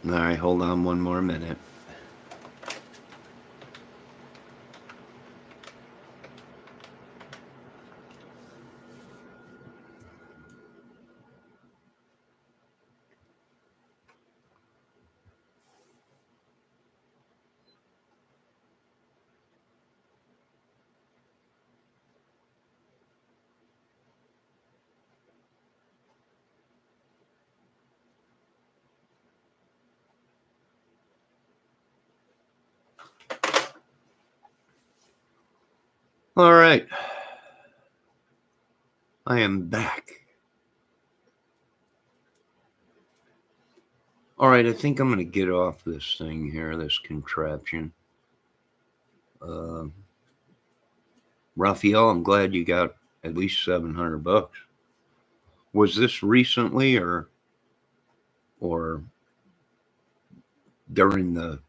All right, hold on one more minute. All right. I am back. All right, I think I'm going to get off this thing here, this contraption. Raphael, I'm glad you got at least $700. Was this recently or during the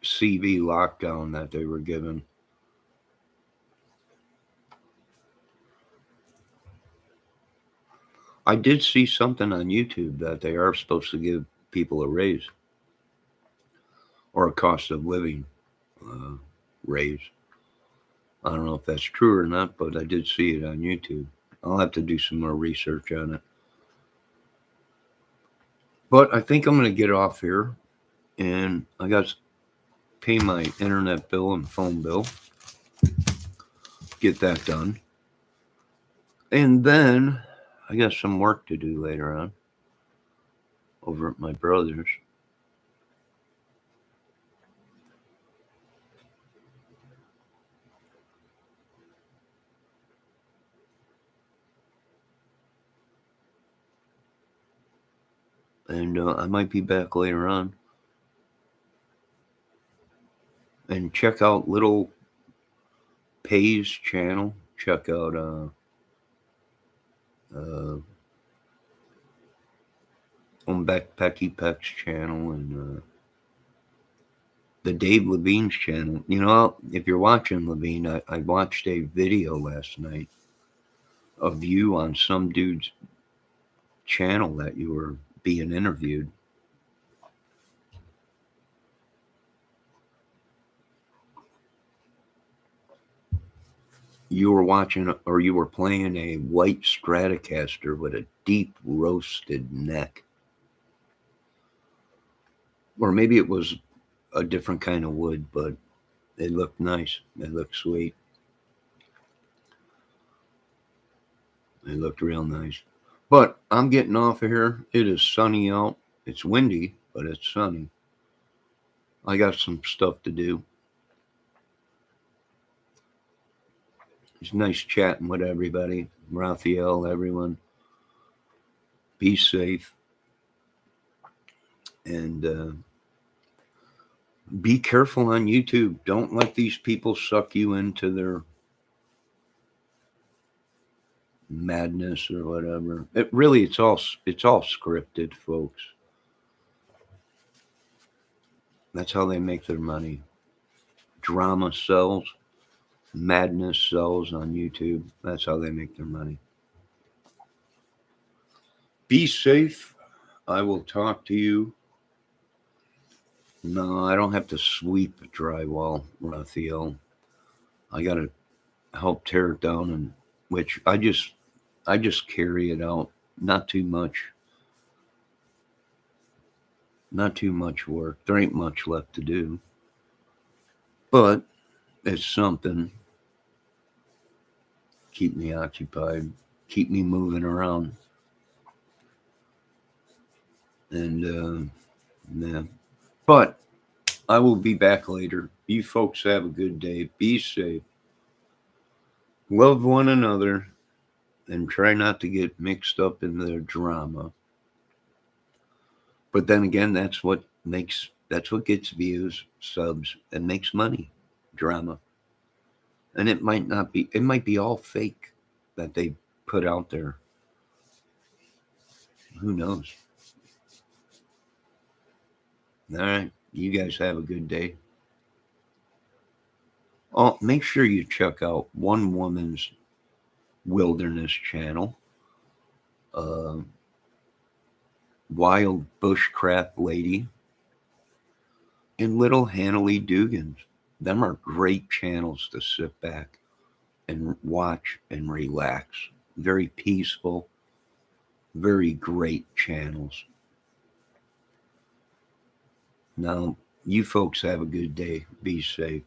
CV lockdown that they were given? I did see something on YouTube that they are supposed to give people a raise or a cost of living uh, raise. I don't know if that's true or not, but I did see it on YouTube. I'll have to do some more research on it. But I think I'm going to get off here, and I got to pay my internet bill and phone bill. Get that done. And then I got some work to do later on over at my brother's. And I might be back later on. And check out Little Pay's channel. Check out on Becky Peck's channel and the Dave Levine's channel. You know, if you're watching Levine, I watched a video last night of you on some dude's channel that you were being interviewed. You were watching or you were playing a white Stratocaster with a deep roasted neck. Or maybe it was a different kind of wood, but it looked nice. It looked sweet. It looked real nice. But I'm getting off of here. It is sunny out. It's windy, but it's sunny. I got some stuff to do. It's nice chatting with everybody. Raphael, everyone. Be safe. And be careful on YouTube. Don't let these people suck you into their madness or whatever. It's all scripted, folks. That's how they make their money. Drama sells, madness sells on YouTube. That's how they make their money. Be safe. I will talk to you. No, I don't have to sweep drywall, Raphael. I got to help tear it down, and which I just carry it out. Not too much. Not too much work. There ain't much left to do. But it's something. Keep me occupied. Keep me moving around. And Nah. But I will be back later. You folks have a good day. Be safe. Love one another and try not to get mixed up in the drama. But then again, that's what gets views, subs, and makes money. Drama. And it might be all fake that they put out there. Who knows? All right. You guys have a good day. Oh, make sure you check out One Woman's Wilderness channel. Uh, Wild Bushcraft Lady, and Little Hanley Dugans. Them are great channels to sit back and watch and relax. Very peaceful, very great channels. Now, you folks have a good day. Be safe.